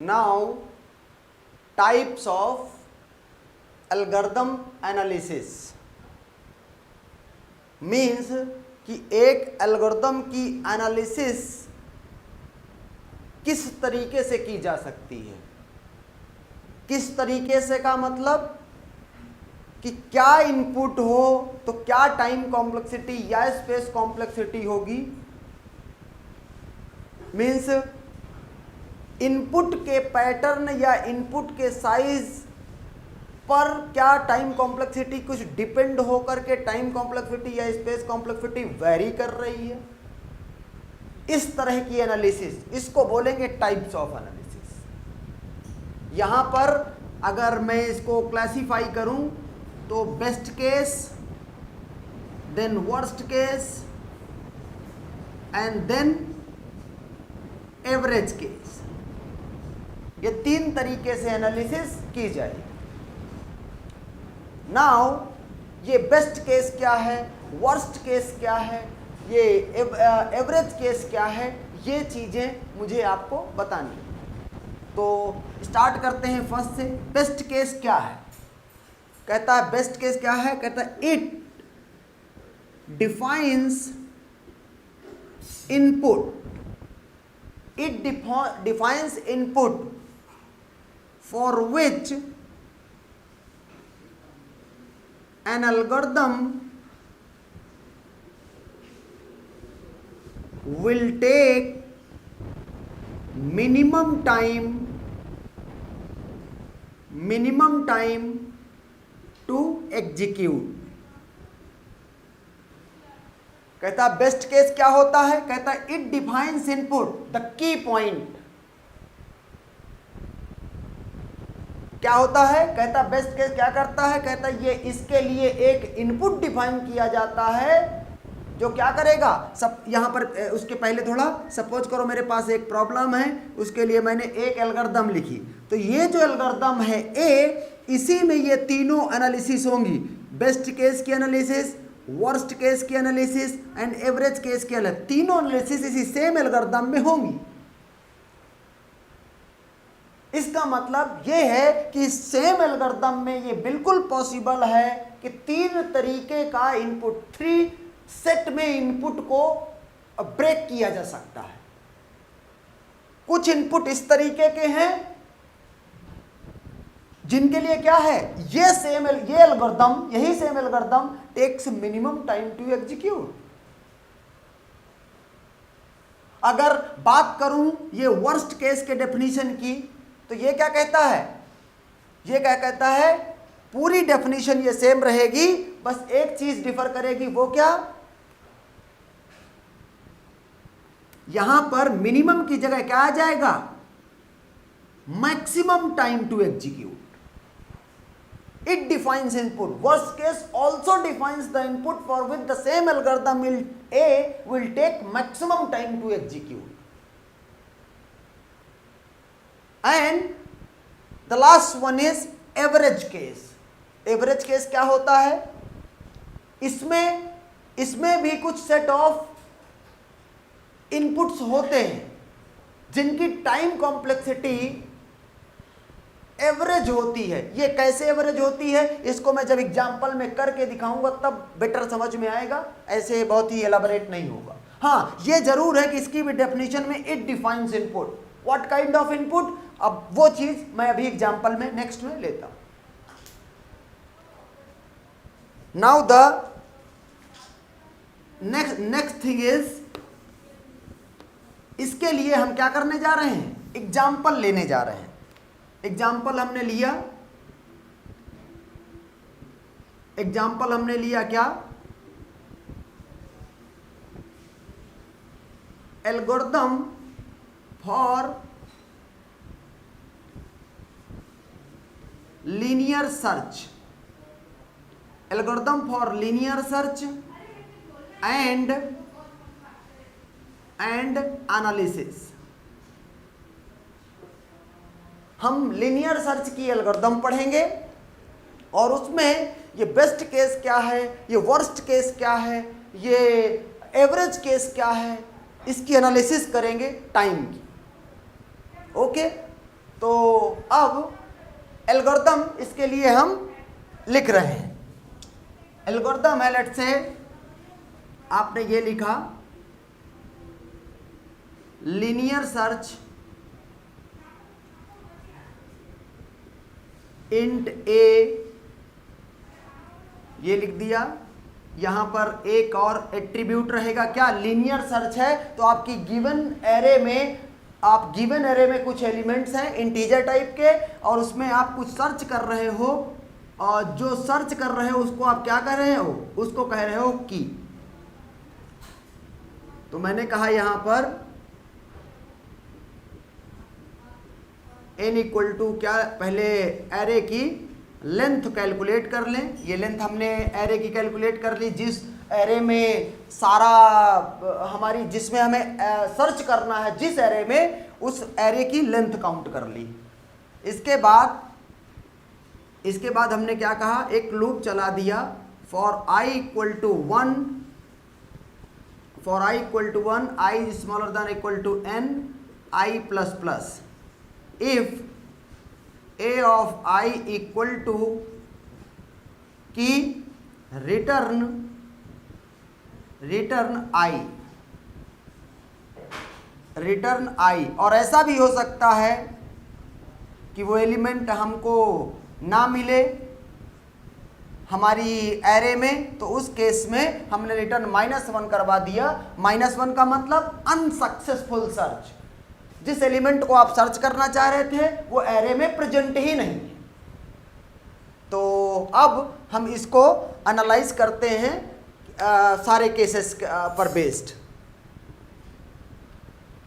Now types of algorithm analysis means कि एक algorithm की एनालिसिस किस तरीके से की जा सकती है। किस तरीके से का मतलब कि क्या इनपुट हो तो क्या टाइम कॉम्प्लेक्सिटी या स्पेस कॉम्प्लेक्सिटी होगी। मीन्स इनपुट के पैटर्न या इनपुट के साइज पर क्या टाइम कॉम्प्लेक्सिटी कुछ डिपेंड होकर के टाइम कॉम्प्लेक्सिटी या स्पेस कॉम्प्लेक्सिटी वेरी कर रही है। इस तरह की एनालिसिस, इसको बोलेंगे टाइप्स ऑफ एनालिसिस। यहां पर अगर मैं इसको क्लासिफाई करूं तो best case, then worst case and then average case, ये तीन तरीके से एनालिसिस की जाएगी। नाउ ये बेस्ट केस क्या है, वर्स्ट केस क्या है, ये एवरेज केस क्या है, ये चीजें मुझे आपको बतानी है। तो स्टार्ट करते हैं फर्स्ट से। बेस्ट केस क्या है? कहता है बेस्ट केस क्या है, कहता है it defines input, it defines input for which an algorithm will take minimum time to execute। कहता है बेस्ट केस क्या होता है, कहता है it defines input, the key point क्या होता है। कहता है बेस्ट केस क्या करता है, कहता है ये इसके लिए एक इनपुट डिफाइन किया जाता है जो क्या करेगा। सब यहां पर उसके पहले थोड़ा सपोज करो मेरे पास एक प्रॉब्लम है, उसके लिए मैंने एक एल्गोरिथम लिखी। तो ये जो एल्गोरिथम है ए, इसी में ये तीनों एनालिसिस होंगी, बेस्ट केस की एनालिसिस, वर्स्ट केस की एनालिसिस एंड एवरेज केस की एनालिसिस। तीनों एनालिसिस इसी सेम एल्गोरिथम में होंगी। इसका मतलब यह है कि सेम एल्गोरिथम में यह बिल्कुल पॉसिबल है कि तीन तरीके का इनपुट, 3 सेट में इनपुट को ब्रेक किया जा सकता है। कुछ इनपुट इस तरीके के हैं जिनके लिए क्या है, ये एल्गोरिथम, यही same algorithm takes minimum time to execute. अगर बात करूं ये वर्स्ट केस के डेफिनेशन की, तो ये क्या कहता है, ये क्या कहता है, पूरी डेफिनेशन ये सेम रहेगी, बस एक चीज डिफर करेगी। वो क्या, यहां पर मिनिमम की जगह क्या आ जाएगा, maximum time to execute. It defines input. Worst case also defines the input for which the same algorithm A will take maximum time to execute. And the last one is average case. Average case क्या होता है, इसमें भी कुछ set of inputs होते हैं जिनकी time complexity average होती है। ये कैसे एवरेज होती है, इसको मैं जब एग्जांपल में करके दिखाऊंगा तब बेटर समझ में आएगा, ऐसे बहुत ही एलाबोरेट नहीं होगा। हाँ, ये जरूर है कि इसकी भी डेफिनेशन में it defines input, what kind of input, अब वो चीज मैं अभी एग्जांपल में नेक्स्ट में लेता हूं। Now the next thing is, इसके लिए हम क्या करने जा रहे हैं, एग्जांपल लेने जा रहे हैं। एग्जाम्पल हमने लिया क्या, algorithm for linear search, algorithm for linear search and analysis. हम लीनियर सर्च की एल्गोरिथम पढ़ेंगे और उसमें ये बेस्ट केस क्या है, ये वर्स्ट केस क्या है, ये एवरेज केस क्या है, इसकी एनालिसिस करेंगे टाइम की। ओके, तो अब एल्गोरिथम इसके लिए हम लिख रहे हैं। एल्गोरिथम है, लेट्स से आपने ये लिखा लीनियर सर्च इंट ए, ये लिख दिया। यहां पर एक और एट्रीब्यूट रहेगा, क्या? लीनियर सर्च है तो आपकी गिवन एरे में, आप गिवन एरे में कुछ एलिमेंट्स हैं इंटीजर टाइप के, और उसमें आप कुछ सर्च कर रहे हो, और जो सर्च कर रहे हो उसको आप क्या कह रहे हो? उसको कह रहे हो की। तो मैंने कहा यहां पर n इक्वल टू क्या, पहले एरे की लेंथ कैलकुलेट कर लें। ये लेंथ हमने एरे की कैलकुलेट कर ली, जिस एरे में सारा हमारी, जिसमें हमें सर्च करना है, जिस एरे में, उस एरे की लेंथ काउंट कर ली। इसके बाद हमने क्या कहा, एक लूप चला दिया for i equal to 1, for i equal to 1, i smaller than equal to n, i plus plus, if a of I equal to key return I। और ऐसा भी हो सकता है कि वो एलिमेंट हमको ना मिले हमारी एरे में, तो उस केस में हमने रिटर्न -1 करवा दिया। -1 का मतलब अनसक्सेसफुल सर्च, जिस एलिमेंट को आप सर्च करना चाह रहे थे वो एरे में प्रेजेंट ही नहीं है। तो अब हम इसको एनालाइज करते हैं सारे केसेस पर बेस्ड।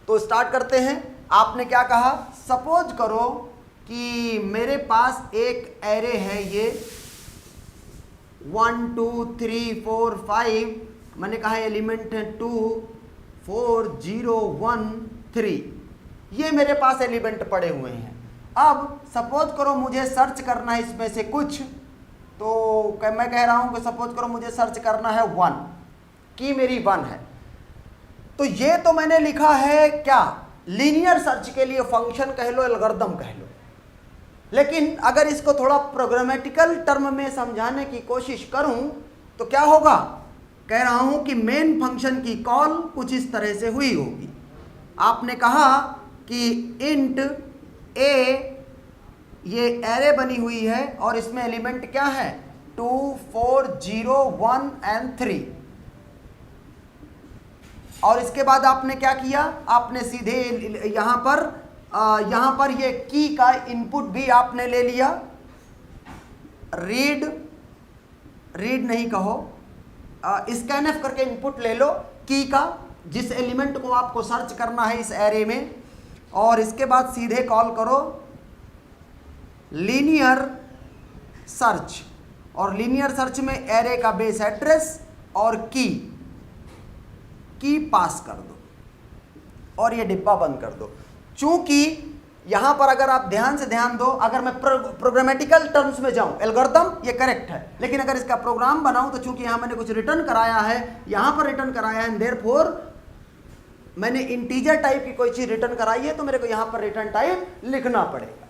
तो स्टार्ट करते हैं। आपने क्या कहा, सपोज करो कि मेरे पास एक एरे है, ये 1 2 3 4 5, मैंने कहा एलिमेंट है 2 4 0 1 3, ये मेरे पास एलिमेंट पड़े हुए हैं। अब सपोज करो मुझे सर्च करना है इसमें से कुछ, तो मैं कह रहा हूं कि सपोज करो मुझे सर्च करना है 1, की मेरी 1 है। तो ये तो मैंने लिखा है क्या, लीनियर सर्च के लिए फंक्शन कह लो, एल्गोरिथम कह लो। लेकिन अगर इसको थोड़ा प्रोग्रामेटिकल टर्म में समझाने की कोशिश करूं तो क्या होगा, कह रहा हूं कि मेन फंक्शन की कॉल कुछ इस तरह से हुई होगी। आपने कहा कि इंट ए, ये एरे बनी हुई है और इसमें एलिमेंट क्या है, 2 4 0 1 and 3। और इसके बाद आपने क्या किया, आपने सीधे यहां पर ये की का इनपुट भी आपने ले लिया। रीड नहीं कहो, स्कैनफ करके इनपुट ले लो की का, जिस एलिमेंट को आपको सर्च करना है इस एरे में। और इसके बाद सीधे कॉल करो लीनियर सर्च, और लीनियर सर्च में एरे का बेस एड्रेस और की पास कर दो और ये डिब्बा बंद कर दो। चूंकि यहां पर अगर आप ध्यान से ध्यान दो, अगर मैं प्रोग्रामेटिकल टर्म्स में जाऊं, एल्गोरिथम ये करेक्ट है, लेकिन अगर इसका प्रोग्राम बनाऊं तो चूंकि यहां मैंने कुछ रिटर्न कराया है, यहां पर रिटर्न कराया है, देयरफॉर मैंने इंटीजर टाइप की कोई चीज रिटर्न कराई है, तो मेरे को यहां पर रिटर्न टाइप लिखना पड़ेगा।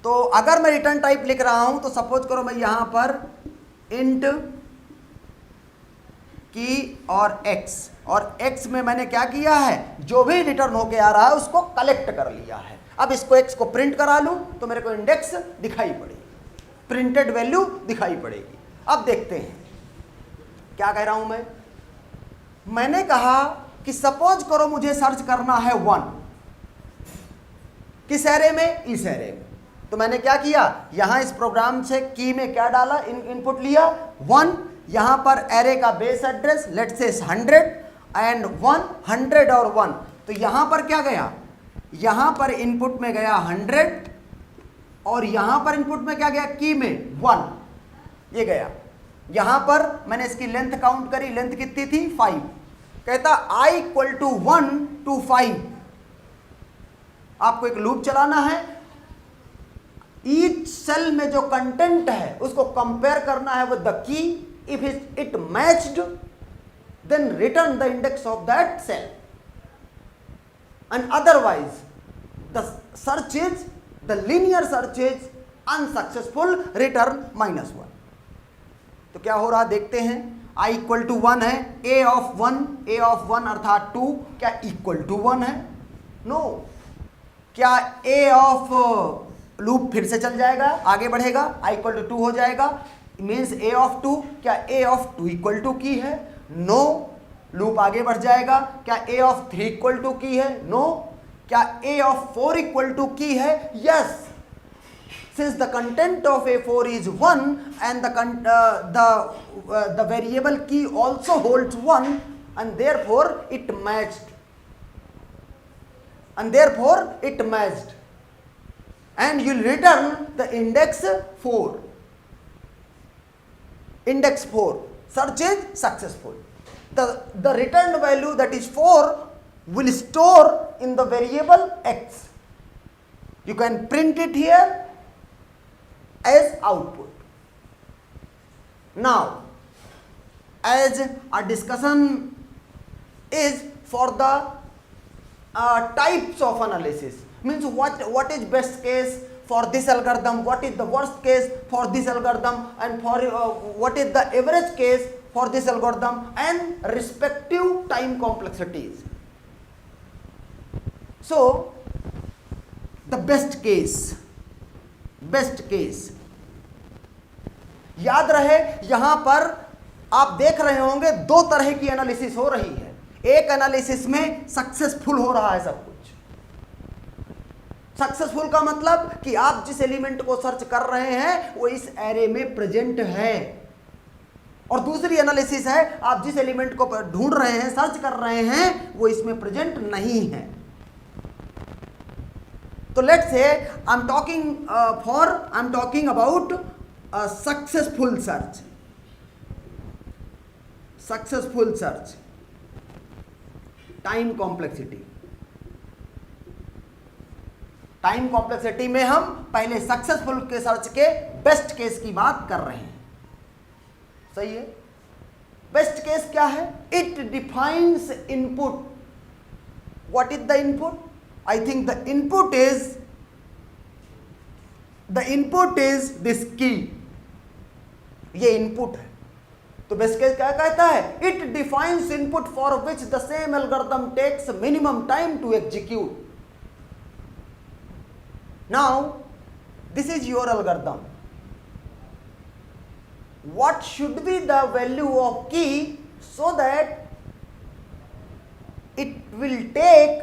तो अगर मैं रिटर्न टाइप लिख रहा हूं तो सपोज करो मैं यहां पर इंट की और x में मैंने क्या किया है, जो भी रिटर्न होके आ रहा है उसको कलेक्ट कर लिया है। अब इसको x को प्रिंट करा लूं तो मेरे को इंडेक्स दिखाई पड़ेगी, प्रिंटेड वैल्यू दिखाई पड़ेगी। अब देखते हैं क्या कह रहा हूं मैंने कहा कि सपोज करो मुझे सर्च करना है 1, किस एरे में, इस एरे में। तो मैंने क्या किया, यहां इस प्रोग्राम से की में क्या डाला, इनपुट लिया 1, यहां पर एरे का base address let's say 100 and 100 और 1। तो यहां पर क्या गया, यहां पर इनपुट में गया 100 और यहां पर इनपुट में क्या गया, की में 1, ये गया। यहां पर मैंने इसकी लेंथ काउंट करी, लेंथ कितनी थी, 5। कहता i इक्वल टू 1 to 5। आपको एक लूप चलाना है, ईच सेल में जो कंटेंट है उसको कंपेयर करना है with the key. If it matched then return the index of that cell, and otherwise the search is, the linear search is unsuccessful, return -1। तो क्या हो रहा देखते हैं, i इक्वल टू 1 है, a ऑफ 1 अर्थात 2 क्या इक्वल टू 1 है? नो। क्या a ऑफ लूप फिर से चल जाएगा, आगे बढ़ेगा, i इक्वल टू 2 हो जाएगा, मीन्स a ऑफ 2, क्या a ऑफ 2 इक्वल टू की है? नो। लूप आगे बढ़ जाएगा, क्या a ऑफ 3 इक्वल टू की है? नो। क्या a ऑफ 4 इक्वल टू की है? Yes. Since the content of A4 is 1 and the variable key also holds 1, and therefore it matched. And you will return the index 4. Index 4. Search is successful. The returned value, that is 4, will store in the variable x. You can print it here as output. Now, as a discussion is for the types of analysis, means what is best case for this algorithm, what is the worst case for this algorithm, and for what is the average case for this algorithm, and respective time complexities. So the best case, याद रहे यहां पर आप देख रहे होंगे दो तरह की एनालिसिस हो रही है। एक एनालिसिस में सक्सेसफुल हो रहा है सब कुछ। सक्सेसफुल का मतलब कि आप जिस एलिमेंट को सर्च कर रहे हैं वो इस एरे में प्रेजेंट है, और दूसरी एनालिसिस है आप जिस एलिमेंट को ढूंढ रहे हैं, सर्च कर रहे हैं, वो इसमें प्रेजेंट नहीं है। तो let's say I am talking about successful search, time complexity में हम पहले सक्सेसफुल के सर्च के बेस्ट केस की बात कर रहे हैं। सही है। बेस्ट केस क्या है? It defines input. What is the input? I think the input is this key. ये इनपुट है। तो बेस्ट केस क्या कहता है? It defines input for which the same algorithm takes minimum time to execute. Now, this is your algorithm. What should be the value of key so that it will take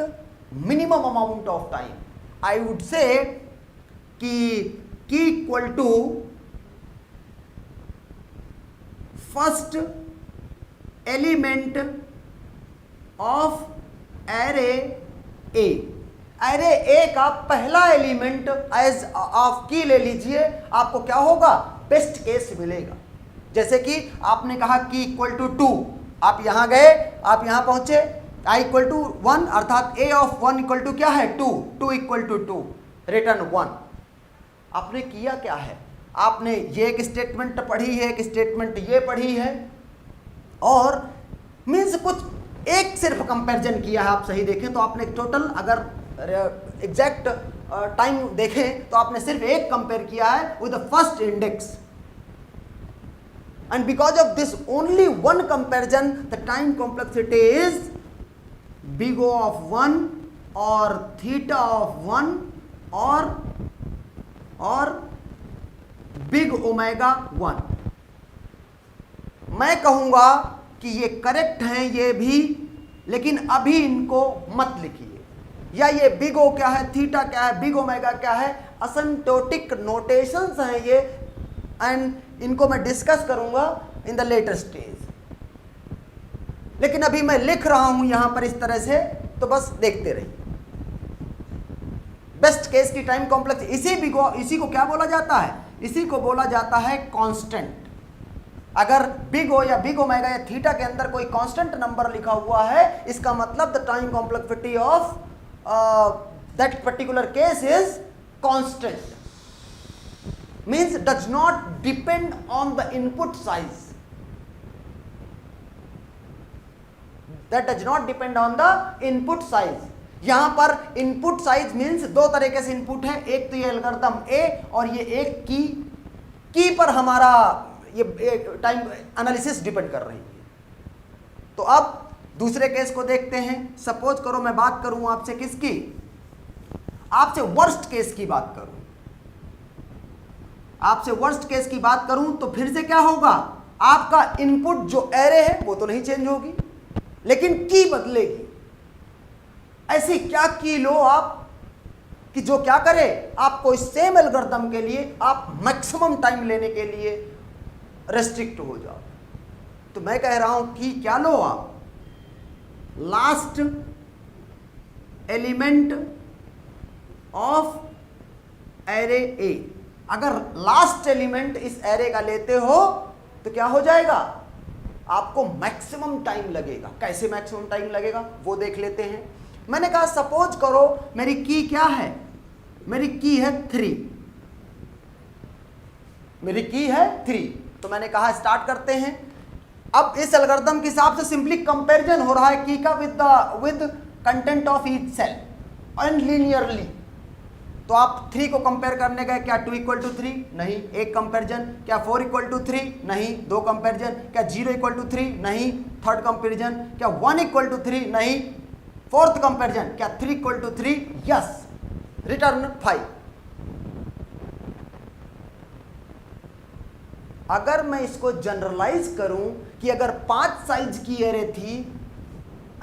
minimum amount of time? I would say कि key equal to first element of array A। array A का पहला element as of की ले लीजिए, आपको क्या होगा? Best case मिलेगा। जैसे कि आपने कहा की इक्वल टू 2, आप यहां गए, आप यहां पहुंचे, i इक्वल टू 1 अर्थात a ऑफ 1 इक्वल टू क्या है? 2 इक्वल टू 2, रिटर्न 1। आपने किया क्या है? आपने ये एक स्टेटमेंट पढ़ी है, एक स्टेटमेंट ये पढ़ी है, और मीन्स कुछ एक सिर्फ कंपैरिजन किया है। आप सही देखें तो आपने टोटल अगर एग्जैक्ट टाइम देखें तो आपने सिर्फ एक कंपेयर किया है with the first index, and because of this only one comparison the time complexity is big O of 1 और theta of 1 और big omega 1। मैं कहूंगा कि ये करेक्ट हैं ये भी, लेकिन अभी इनको मत लिखिए, या ये बिग O क्या है, थीटा क्या है, बिग ओमेगा क्या है, असिम्प्टोटिक नोटेशंस हैं ये, एंड इनको मैं डिस्कस करूंगा इन द लेटर स्टेज। लेकिन अभी मैं लिख रहा हूं यहां पर इस तरह से, तो बस देखते रहिए। बेस्ट केस की टाइम कॉम्प्लेक्स, इसी को क्या बोला जाता है? इसी को बोला जाता है कांस्टेंट। अगर बिग ओ या बिग ओमेगा या थीटा के अंदर कोई कांस्टेंट नंबर लिखा हुआ है, इसका मतलब the time complexity of that particular case is constant, means does not depend on the input size, that does not depend on the input size। यहां पर इनपुट साइज मींस दो तरीके से इनपुट है, एक तो ये एल्गोरिथम ए और ये एक की पर हमारा ये टाइम एनालिसिस डिपेंड कर रही है। तो अब दूसरे केस को देखते हैं। सपोज करो मैं बात करूं आपसे किसकी, आपसे वर्स्ट केस की बात करूं, आपसे वर्स्ट केस की बात करूं तो फिर से क्या होगा, आपका इनपुट जो एरे है वो तो नहीं चेंज होगी लेकिन की बदलेगी। ऐसी क्या की लो आप कि जो क्या करे, आपको इस सेम एल्गोरिथम के लिए आप मैक्सिमम टाइम लेने के लिए रेस्ट्रिक्ट हो जाओ। तो मैं कह रहा हूं कि क्या लो आप, last element of array A. अगर लास्ट एलिमेंट इस एरे का लेते हो तो क्या हो जाएगा, आपको मैक्सिमम टाइम लगेगा। कैसे मैक्सिमम टाइम लगेगा वो देख लेते हैं। मैंने कहा सपोज करो मेरी की क्या है, मेरी की है 3, मेरी की है 3। तो मैंने कहा स्टार्ट करते हैं। अब इस एल्गोरिथम के हिसाब से सिंपली कंपैरिजन हो रहा है की का with content of each cell and linearly. तो आप 3 को कंपेयर करने गए, क्या 2 = 3? नहीं। एक कंपैरिजन, क्या 4 = 3? नहीं। दो कंपैरिजन, क्या 0 = 3? नहीं। थर्ड कंपैरिजन, क्या 1 = 3? नहीं। फोर्थ कंपैरिजन, क्या 3 = 3? यस। रिटर्न 5। अगर मैं इसको जनरलाइज करूं कि अगर 5 साइज की एरे थी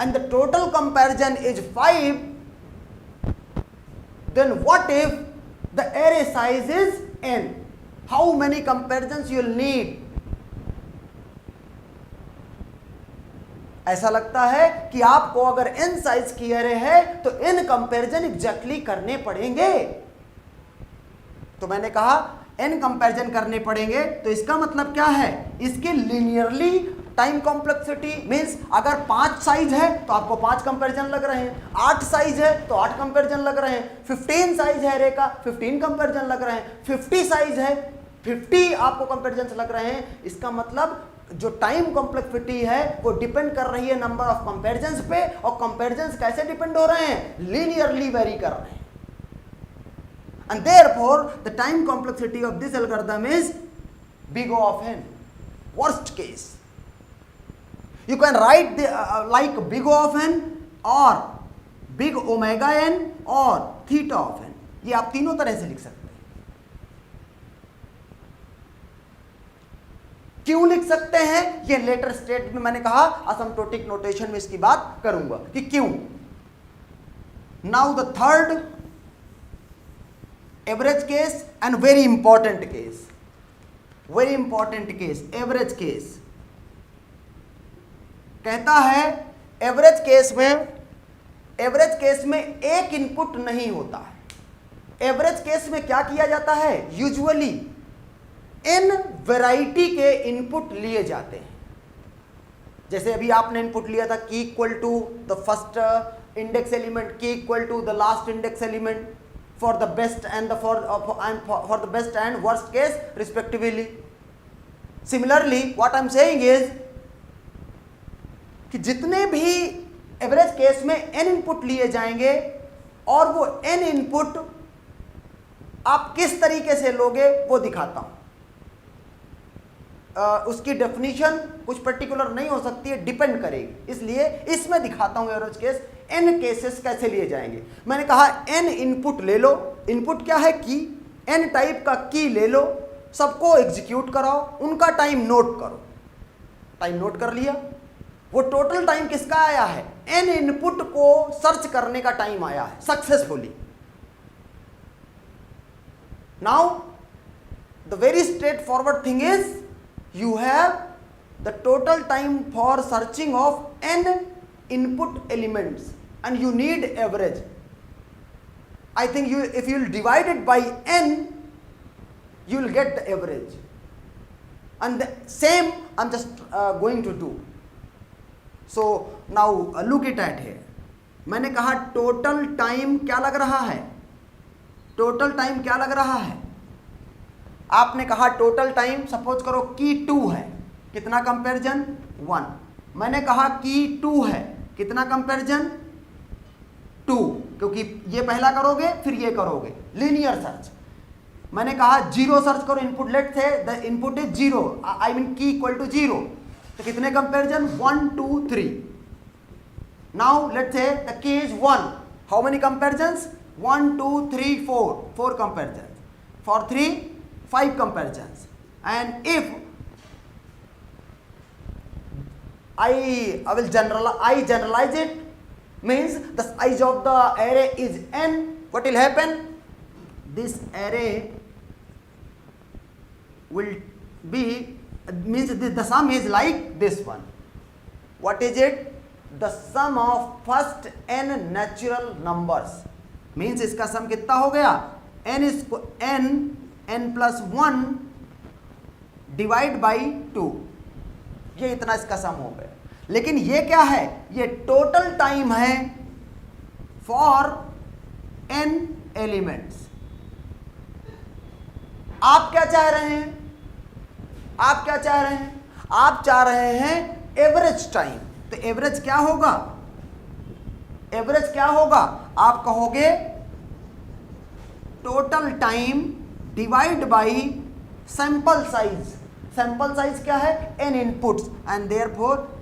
and the total comparison is 5, then what if the array size is n? How many comparisons you will need? ऐसा लगता है कि आपको अगर n साइज की एरे है तो n कंपैरिजन एग्जैक्टली करने पड़ेंगे। तो मैंने कहा n कंपैरिजन करने पड़ेंगे, तो इसका मतलब क्या है, इसके लीनियरली टाइम कॉम्प्लेक्सिटी मीन्स अगर 5 साइज है तो आपको 5 कंपैरिजन लग रहे हैं, 8 साइज है तो 8 कंपैरिजन लग रहे हैं, 15 साइज है एरे का 15 कंपैरिजन लग रहे हैं, 50 साइज है 50 आपको कंपैरिजन लग रहे हैं। इसका मतलब जो टाइम कॉम्प्लेक्सिटी है वो डिपेंड कर रही है नंबर ऑफ कंपैरिजंस पे, और कंपैरिजंस कैसे डिपेंड हो रहे हैं, लीनियरली वेरी कर रहे हैं। And therefore the time complexity of this algorithm is big O of n. Worst case you can write the like big O of n or big omega n or theta of n. ये आप तीनों तरह से लिख सकते हैं। क्यों लिख सकते हैं, ये लेटर स्टेट में मैंने कहा असिम्प्टोटिक नोटेशन में इसकी बात करूंगा कि क्यों। Now the third average case and very important case, very important case, average case. कहता है एवरेज केस में एक इनपुट नहीं होता है। एवरेज केस में क्या किया जाता है, यूजुअली इन वैरायटी के इनपुट लिए जाते हैं। जैसे अभी आपने इनपुट लिया था key equal to the first index element, key equal to the last index element for the best and for the best and worst case respectively. Similarly what I am saying is कि जितने भी average case में n input लिए जाएंगे और वो n input आप किस तरीके से लोगे वो दिखाता हूं। उसकी डेफिनेशन कुछ पर्टिकुलर नहीं हो सकती है, डिपेंड करेगी, इसलिए इसमें दिखाता हूं एवरेज केस n केसेस कैसे लिए जाएंगे। मैंने कहा n इनपुट ले लो, इनपुट क्या है की, n टाइप का की ले लो, सबको एग्जीक्यूट कराओ, उनका टाइम नोट करो। टाइम नोट कर लिया, वो टोटल टाइम किसका आया है, n इनपुट को सर्च करने का टाइम आया है successfully. Now the very straight forward thing is you have the total time for searching of n input elements and you need average. I think if you will divide it by n you will get the average, and the same I'm just going to do. So now look it at here. मैंने कहा total time क्या लग रहा है, total time क्या लग रहा है, आपने कहा टोटल टाइम, सपोज करो की 2 है, कितना कंपैरिजन 1। मैंने कहा की 2 है, कितना कंपैरिजन 2, क्योंकि ये पहला करोगे फिर ये करोगे, लीनियर सर्च। मैंने कहा 0 सर्च करो, इनपुट लेट थे the input is 0, I mean की इक्वल टू 0, तो कितने कंपैरिजन 1 2 3। नाउ लेट से the key is 1, how many comparisons 1 2 3 4 comparison, for 3 5 comparisons, and if I will generalize it, means the size of the array is n, what will happen, this array will be, means the sum is like this one, what is it, the sum of first n natural numbers, means इसका सम कितना हो गया, n plus 1 divide by 2, ये इतना इसका सम हो गया। लेकिन ये क्या है, ये टोटल टाइम है फॉर n एलिमेंट्स। आप क्या चाह रहे हैं, आप क्या चाह रहे हैं, आप चाह रहे हैं एवरेज टाइम। तो एवरेज क्या होगा, एवरेज क्या होगा, आप कहोगे total time divide by sample size. Sample size क्या है, n inputs, and therefore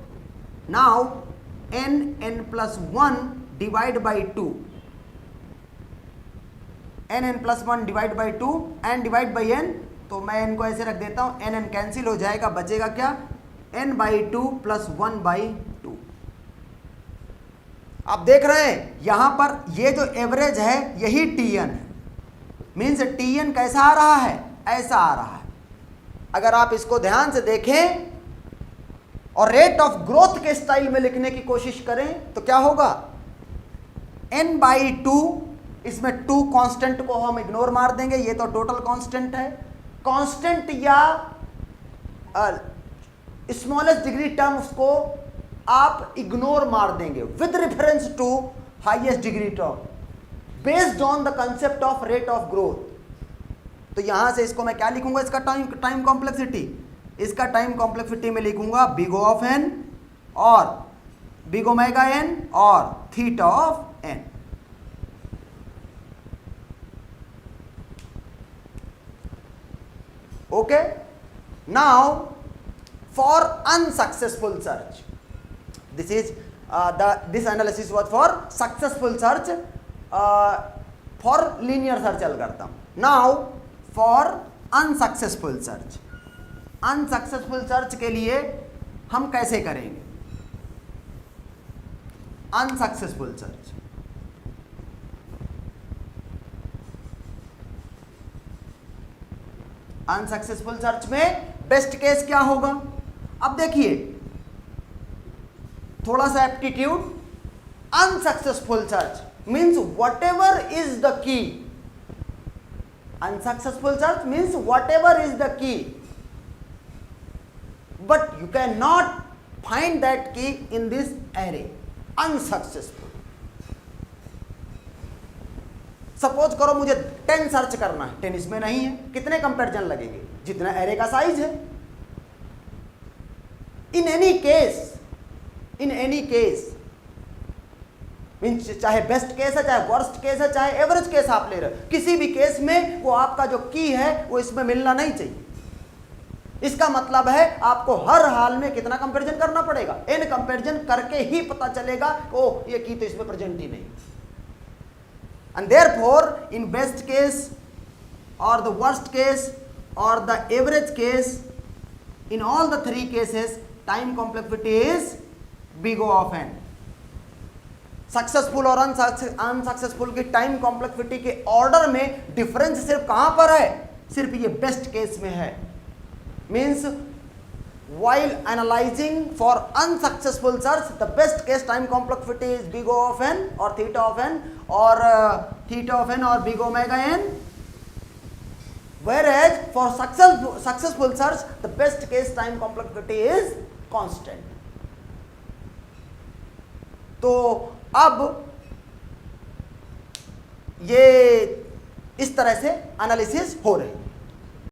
now n plus 1 divide by 2, n plus 1 divide by 2 and divide by n, तो मैं इनको ऐसे रख देता हूं, n कैंसिल हो जाएगा, बचेगा क्या, n बाई 2 प्लस 1 बाई 2। आप देख रहे हैं यहां पर ये जो एवरेज है यही tn है, मीन्स tn कैसा आ रहा है, ऐसा आ रहा है। अगर आप इसको ध्यान से देखें और रेट ऑफ ग्रोथ के स्टाइल में लिखने की कोशिश करें तो क्या होगा, n बाई 2, इसमें 2 कांस्टेंट को हम इग्नोर मार देंगे, ये तो टोटल कांस्टेंट है, कांस्टेंट या स्मॉलेस्ट डिग्री टर्म्स को आप इग्नोर मार देंगे with reference to highest degree term based on the concept of rate of growth. तो यहां से इसको मैं क्या लिखूंगा, इसका टाइम कॉम्प्लेक्सिटी, इसका टाइम कॉम्प्लेक्सिटी में लिखूंगा बिग O ऑफ n और बिग ओमेगा n और theta of n। Okay, now for unsuccessful search, this is this analysis was for successful search for linear search algorithm. Now for unsuccessful search, unsuccessful search के लिए हम कैसे करेंगे, unsuccessful search, unsuccessful search में best case क्या होगा। अब देखिए थोड़ा सा aptitude, unsuccessful search means what ever is the key, unsuccessful search means what ever is the key, but you cannot find that key in this array, unsuccessful। Suppose करो मुझे 10 search करना है, 10 इसमें नहीं है, कितने कंपैरिजन लगेंगे, जितना एरे का साइज है। इन एनी केस मीन्स चाहे बेस्ट केस है, चाहे वर्स्ट केस है, चाहे एवरेज केस आप ले रहे हो, किसी भी केस में वो आपका जो की है वो इसमें मिलना नहीं चाहिए। इसका मतलब है आपको हर हाल में कितना कंपैरिजन करना पड़ेगा, n कंपैरिजन करके ही पता चलेगा ओ ये की तो इसमें प्रेजेंट ही नहीं। And therefore in best case और द वर्स्ट केस और the average case, in all the 3 cases time complexity is big O of n। Successful और अनसक्सेसफुल की टाइम कॉम्प्लेक्सिटी के ऑर्डर में डिफरेंस सिर्फ कहां पर है, सिर्फ ये बेस्ट केस में है। Means while analyzing for unsuccessful search, the best case time complexity is big O of n or theta of n or theta of n or big omega n, whereas for successful search the best case time complexity is constant। तो अब ये इस तरह से analysis हो रही है।